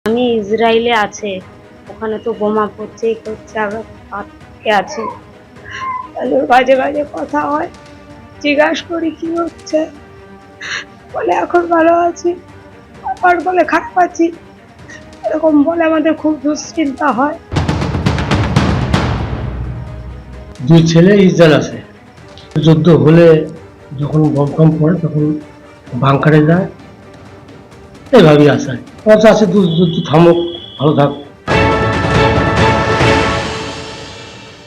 আমি ইসরায়েলে আছে, ওখানে তো বোমা পড়ছেই করছে, আমরা আটকে আছি। তাহলে বাজে বাজে কথা হয়, জিজ্ঞাসা করি কি হচ্ছে, বলে এখন ভালো আছি, আবার বলে খারাপ আছি, এরকম বলে আমাদের খুব দুশ্চিন্তা হয়। দুই ছেলে ইসরায়েল আছে, যুদ্ধ হলে যখন বম পড়ে তখন বাংকারে যায়, এইভাবেই আসে। আছে যুদ্ধ থামুক, ভালো থাক।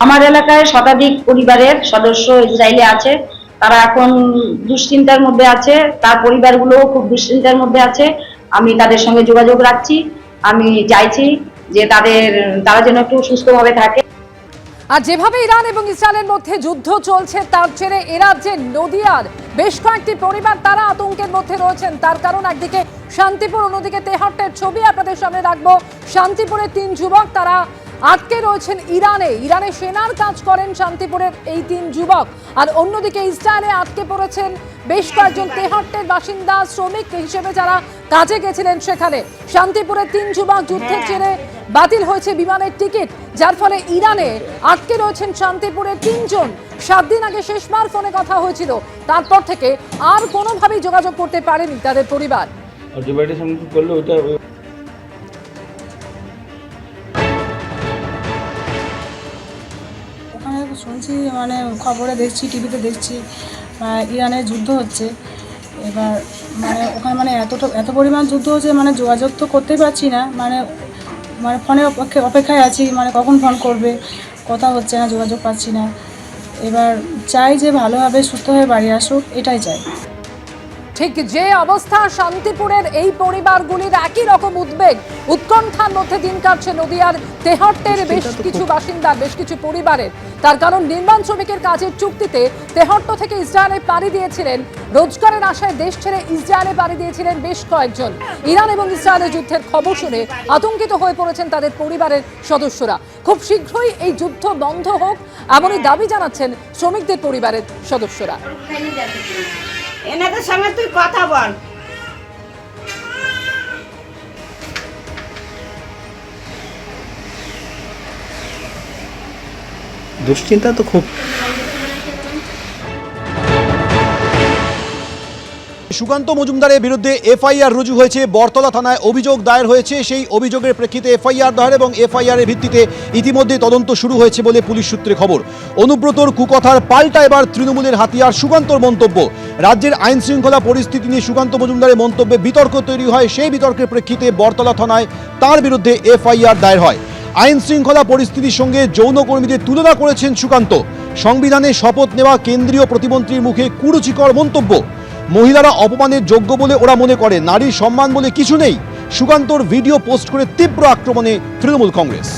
আমার এলাকায় শতাধিক পরিবারের সদস্য ইসরায়েলে আছে, তারা এখন দুশ্চিন্তার মধ্যে আছে, তার পরিবারগুলো খুব দুশ্চিন্তার মধ্যে আছে। আমি তাদের সঙ্গে যোগাযোগ রাখছি, আমি চাইছি যে তারা যেন একটু সুস্থভাবে থাকে। আর যেভাবে ইরান এবং ইসরায়েলের মধ্যে যুদ্ধ চলছে তার জেরে এ রাজ্যের নদিয়ার বেশ কয়েকটি পরিবার তারা আতঙ্কের মধ্যে রয়েছেন। তার কারণ একদিকে শান্তিপুর, অন্যদিকে তেহট্টের ছবি আপনাদের সামনে রাখবো। শান্তিপুরের 3 যুবক তারা আটকে রয়েছেন ইরানে সেনার কাজ করেন শান্তিপুরের এই 3 যুবক। আর অন্যদিকে ইসরায়েলে আটকে পড়েছেন বেশ কয়েকজন তেহট্টের বাসিন্দা, শ্রমিক হিসেবে যারা কাজে গেছিলেন সেখানে। শান্তিপুরের 3 যুবক যুদ্ধের জেরে বাতিল হয়েছে বিমানের টিকিট, যার ফলে ইরানে আটকে রয়েছেন শান্তিপুরের 3 জন। 7 দিন আগে শেষবার ফোনে কথা হয়েছিল, তারপর থেকে আর কোনোভাবেই যোগাযোগ করতে পারেনি তাদের পরিবার। ওখানে শুনছি, মানে খবরে দেখছি, টিভিতে দেখছি ইরানে যুদ্ধ হচ্ছে। এবার ওখানে এত পরিমাণ যুদ্ধ হচ্ছে, যোগাযোগ তো করতেই পারছি না, ফোনের অপেক্ষায় আছি, কখন ফোন করবে, কথা হচ্ছে না, যোগাযোগ পাচ্ছি না। এবার চাই যে ভালোভাবে সুস্থভাবে বাড়ি আসুক, এটাই চাই। ঠিক যে অবস্থা শান্তিপুরের এই পরিবারগুলির, একই রকম উদ্বেগ, উৎকণ্ঠার মধ্যে দিন কাটছে নদিয়ার তেহট্টের বেশ কিছু বাসিন্দার, বেশ কিছু পরিবারের। তার কারণ নির্মাণ শ্রমিকের কাজের চুক্তিতে তেহট্ট থেকে ইসরায়েলে পাড়ি দিয়েছিলেন, রোজগারের আশায় দেশ ছেড়ে ইসরায়েলে পাড়ি দিয়েছিলেন বেশ কয়েকজন। ইরান এবং ইসরায়েলের যুদ্ধের খবর শুনে আতঙ্কিত হয়ে পড়েছেন তাদের পরিবারের সদস্যরা। খুব শীঘ্রই এই যুদ্ধ বন্ধ হোক এমনই দাবি জানাচ্ছেন শ্রমিকদের পরিবারের সদস্যরা। এনাদের সঙ্গে তুই কথা বল। দুশ্চিন্তা তো খুব। সুকান্ত মজুমদারের বিরুদ্ধে এফআইআর রুজু হয়েছে, বরতলা থানায় অভিযোগ দায়ের হয়েছে। সেই অভিযোগের প্রেক্ষিতে এফআইআর দায়ের এবং এফআইআরের ভিত্তিতে ইতিমধ্যে তদন্ত শুরু হয়েছে বলে পুলিশ সূত্রে খবর। অনুব্রতর কুকথার পাল্টা এবার তৃণমূলের হাতিয়ার সুকান্তর মন্তব্য। রাজ্যের আইন শৃঙ্খলা পরিস্থিতি নিয়ে সুকান্ত মজুমদারের মন্তব্যে বিতর্ক তৈরি হয়। সেই বিতর্কের প্রেক্ষিতে বরতলা থানায় তার বিরুদ্ধে এফআইআর দায়ের হয়। আইন শৃঙ্খলা পরিস্থিতির সঙ্গে যৌনকর্মীদের তুলনা করেছেন সুকান্ত। সংবিধানে শপথ নেওয়া কেন্দ্রীয় প্রতিমন্ত্রীর মুখে কুরুচিকর মন্তব্য। মহিলারা অপমানের যোগ্য বলে ওরা মনে করে, নারীর সম্মান বলে কিছু নেই। সুকান্তর ভিডিও পোস্ট করে তীব্র আক্রমণে তৃণমূল কংগ্রেস।